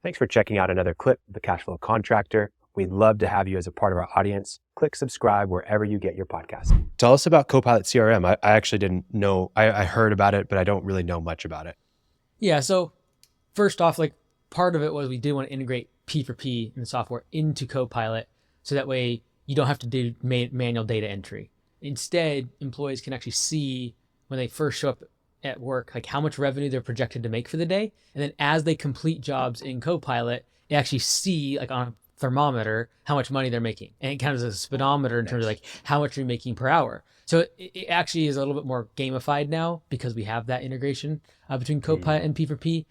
Thanks for checking out another clip of the Cashflow Contractor. We'd love to have you as a part of our audience. Click subscribe wherever you get your podcast. Tell us about Copilot CRM. I actually didn't know. I heard about it, but I don't really know much about it. Yeah. So first off, like part of it was we did want to integrate P4P in the software into Copilot, so that way you don't have to do manual data entry. Instead, employees can actually see when they first show up at work, like how much revenue they're projected to make for the day. And then as they complete jobs in Copilot, they actually see like on a thermometer how much money they're making. And it kind of is a speedometer in terms of like how much you're making per hour. So it actually is a little bit more gamified now because we have that integration between Copilot and P4P.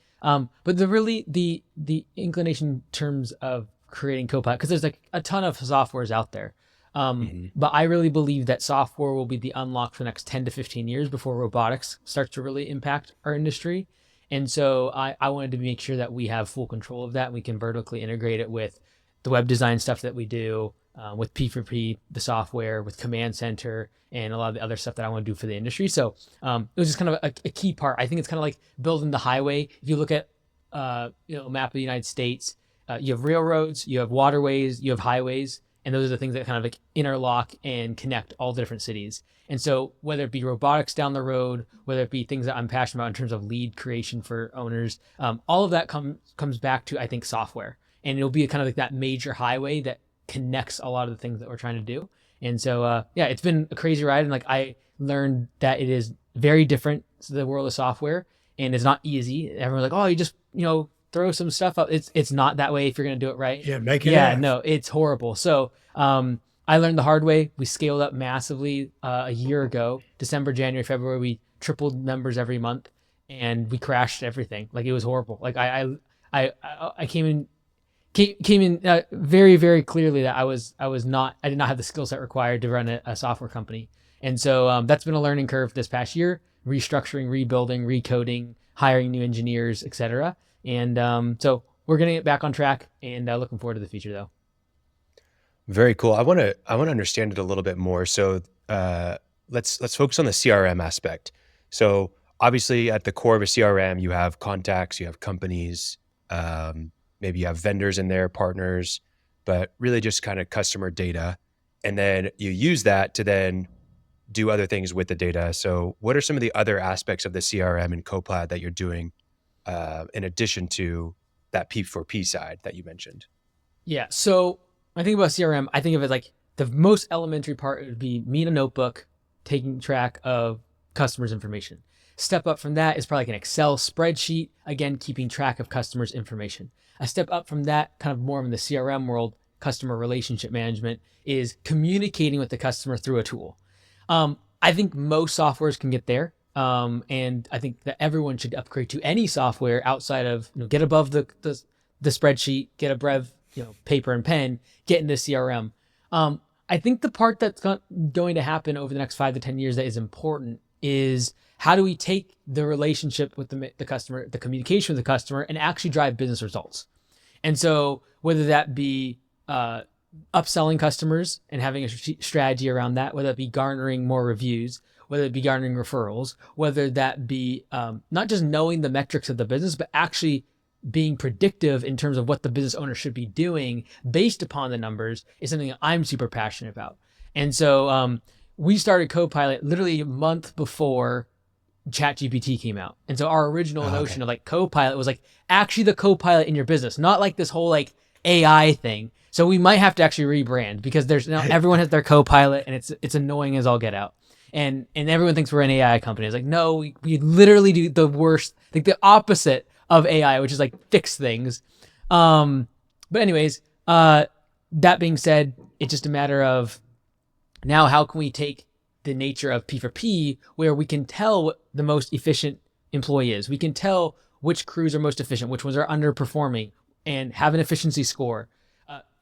But the inclination in terms of creating Copilot, because there's like a ton of softwares out there. But I really believe that software will be the unlock for the next 10 to 15 years before robotics starts to really impact our industry. And so I wanted to make sure that we have full control of that. And we can vertically integrate it with the web design stuff that we do, with P4P, the software, with Command Center, and a lot of the other stuff that I want to do for the industry. So it was just kind of a key part. I think it's kind of like building the highway. If you look at a map of the United States, you have railroads, you have waterways, you have highways. And those are the things that kind of like interlock and connect all the different cities. And so whether it be robotics down the road, whether it be things that I'm passionate about in terms of lead creation for owners, all of that comes back to, I think, software. And it'll be kind of like that major highway that connects a lot of the things that we're trying to do. And so, it's been a crazy ride. And like I learned that it is very different to the world of software, and it's not easy. Everyone's like, oh, you just, throw some stuff up. It's not that way if you're going to do it right. Yeah, make it. Yeah, no, it's horrible. So I learned the hard way. We scaled up massively a year ago. December, January, February, we tripled members every month, and we crashed everything. Like it was horrible. Like I came in very, very clearly that I did not have the skill set required to run a software company. And so that's been a learning curve this past year, restructuring, rebuilding, recoding, hiring new engineers, etc. And so we're getting it back on track, and looking forward to the future though. Very cool. I want to understand it a little bit more. So let's focus on the CRM aspect. So obviously at the core of a CRM, you have contacts, you have companies, maybe you have vendors in there, partners, but really just kind of customer data. And then you use that to then do other things with the data. So what are some of the other aspects of the CRM and Copilot that you're doing in addition to that P4P side that you mentioned? Yeah. So when I think about CRM, I think of it like the most elementary part would be me in a notebook, taking track of customers' information. Step up from that is probably like an Excel spreadsheet, again, keeping track of customers' information. A step up from that, kind of more in the CRM world, customer relationship management, is communicating with the customer through a tool. I think most softwares can get there. And I think that everyone should upgrade to any software outside of, get above the spreadsheet, get above, paper and pen, get into CRM. I think the part that's going to happen over the next 5 to 10 years that is important is how do we take the relationship with the customer, the communication with the customer, and actually drive business results? And so whether that be upselling customers and having a strategy around that, whether it be garnering more reviews, whether it be garnering referrals, whether that be not just knowing the metrics of the business, but actually being predictive in terms of what the business owner should be doing based upon the numbers, is something that I'm super passionate about. And so we started Copilot literally a month before ChatGPT came out. And so our original notion of like Copilot was like actually the Copilot in your business, not like this whole like AI thing. So we might have to actually rebrand, because there's now everyone has their Copilot, and it's annoying as all get out. And everyone thinks we're an AI company. It's like, no, we literally do the worst, like the opposite of AI, which is like fix things. But anyways, that being said, it's just a matter of now how can we take the nature of P4P, where we can tell what the most efficient employee is. We can tell which crews are most efficient, which ones are underperforming, and have an efficiency score.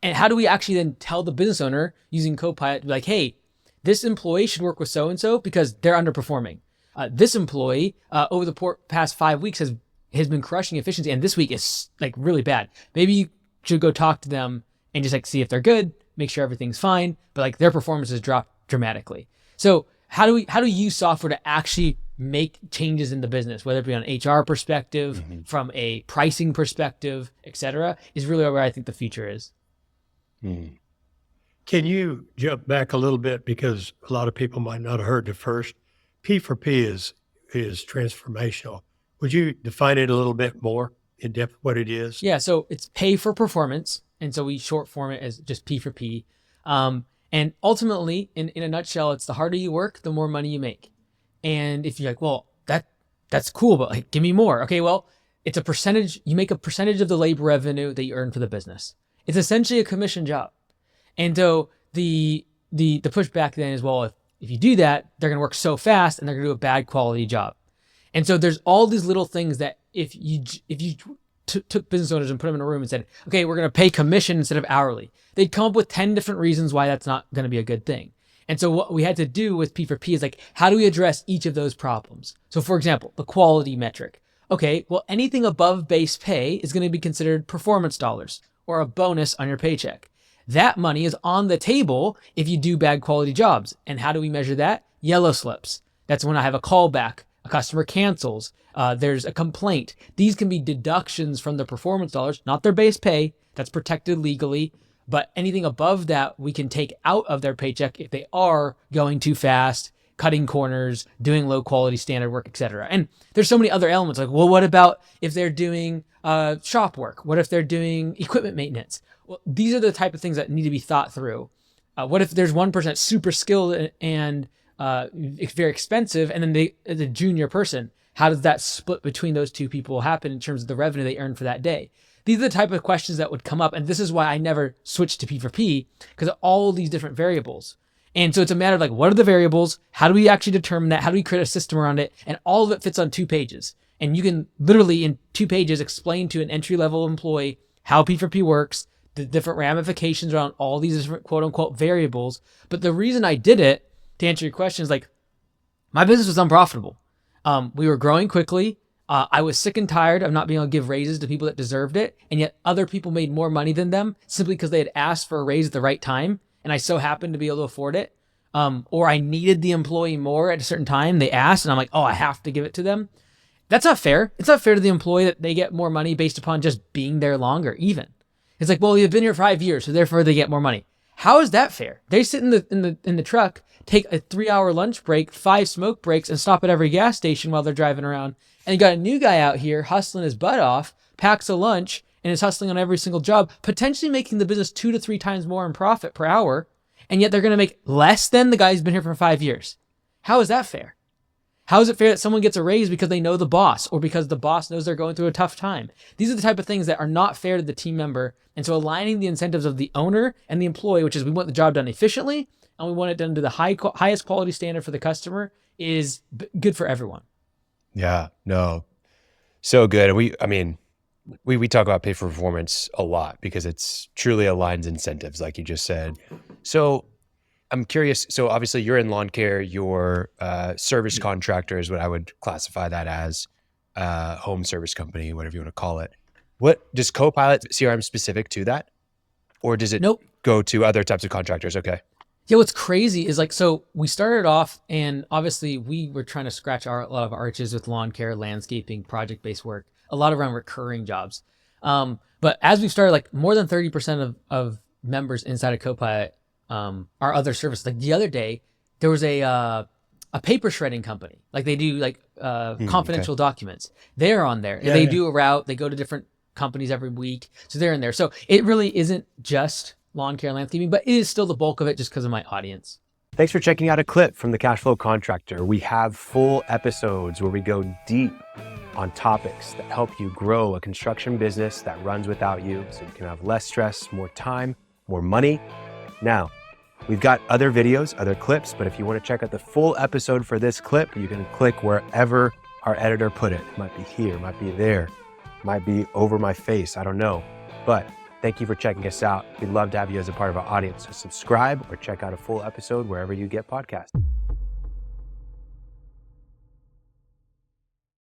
And how do we actually then tell the business owner using Copilot, like, hey, this employee should work with so-and-so because they're underperforming. This employee over the past 5 weeks has been crushing efficiency, and this week is like really bad. Maybe you should go talk to them and just like see if they're good, make sure everything's fine, but like their performance has dropped dramatically. So how do we use software to actually make changes in the business, whether it be on HR perspective, Mm-hmm. from a pricing perspective, et cetera, is really where I think the future is. Mm. Can you jump back a little bit, because a lot of people might not have heard the first? P4P is transformational. Would you define it a little bit more in depth what it is? Yeah, so it's pay for performance. And so we short form it as just P4P. And ultimately, in a nutshell, it's the harder you work, the more money you make. And if you're like, well, that's cool, but like, give me more. Okay, well, it's a percentage. You make a percentage of the labor revenue that you earn for the business. It's essentially a commission job. And so the pushback then is, well, if you do that, they're going to work so fast and they're going to do a bad quality job. And so there's all these little things that if you took business owners and put them in a room and said, okay, we're going to pay commission instead of hourly, they'd come up with 10 different reasons why that's not going to be a good thing. And so what we had to do with P4P is like, how do we address each of those problems? So for example, the quality metric. Okay, well, anything above base pay is going to be considered performance dollars or a bonus on your paycheck. That money is on the table if you do bad quality jobs. And how do we measure that? Yellow slips. That's when I have a callback, a customer cancels, there's a complaint. These can be deductions from the performance dollars, not their base pay. That's protected legally. But anything above that, we can take out of their paycheck if they are going too fast, cutting corners, doing low quality standard work, etc. And there's so many other elements like, well, what about if they're doing shop work? What if they're doing equipment maintenance? Well, these are the type of things that need to be thought through. What if there's one person that's super skilled and very expensive, and then the junior person? How does that split between those two people happen in terms of the revenue they earn for that day? These are the type of questions that would come up. And this is why I never switched to P4P, because of all these different variables. And so it's a matter of like, what are the variables? How do we actually determine that? How do we create a system around it? And all of it fits on 2 pages. And you can literally in 2 pages explain to an entry-level employee how P4P works, the different ramifications around all these different quote unquote variables. But the reason I did it, to answer your question, is like, my business was unprofitable. We were growing quickly. I was sick and tired of not being able to give raises to people that deserved it. And yet other people made more money than them simply because they had asked for a raise at the right time. And I so happened to be able to afford it. Or I needed the employee more at a certain time. They asked and I'm like, oh, I have to give it to them. That's not fair. It's not fair to the employee that they get more money based upon just being there longer even. It's like, well, you've been here 5 years, so therefore they get more money. How is that fair? They sit in the truck, take a 3-hour lunch break, 5 smoke breaks, and stop at every gas station while they're driving around. And you got a new guy out here hustling his butt off, packs a lunch, and is hustling on every single job, potentially making the business 2 to 3 times more in profit per hour. And yet they're going to make less than the guy who's been here for 5 years. How is that fair? How is it fair that someone gets a raise because they know the boss or because the boss knows they're going through a tough time? These are the type of things that are not fair to the team member. And so aligning the incentives of the owner and the employee, which is we want the job done efficiently and we want it done to the highest quality standard for the customer, is good for everyone. Yeah, no, so good. And we talk about pay for performance a lot because it's truly aligns incentives, like you just said. So I'm curious. So obviously you're in lawn care, you're service contractor is what I would classify that as, home service company, whatever you want to call it. What does Copilot CRM specific to that? Or does it Nope. go to other types of contractors? Okay. Yeah, what's crazy is like, so we started off and obviously we were trying to scratch a lot of arches with lawn care, landscaping, project-based work, a lot around recurring jobs. But as we started, like more than 30% of members inside of Copilot are other services. Like the other day, there was a paper shredding company. Like they do like confidential documents. They're on there. And they do a route. They go to different companies every week. So they're in there. So it really isn't just lawn care and landscaping, but it is still the bulk of it just because of my audience. Thanks for checking out a clip from the Cashflow Contractor. We have full episodes where we go deep on topics that help you grow a construction business that runs without you so you can have less stress, more time, more money. Now, we've got other videos, other clips, but if you want to check out the full episode for this clip, you can click wherever our editor put it. It might be here, might be there, might be over my face, I don't know. But thank you for checking us out. We'd love to have you as a part of our audience. So subscribe or check out a full episode wherever you get podcasts.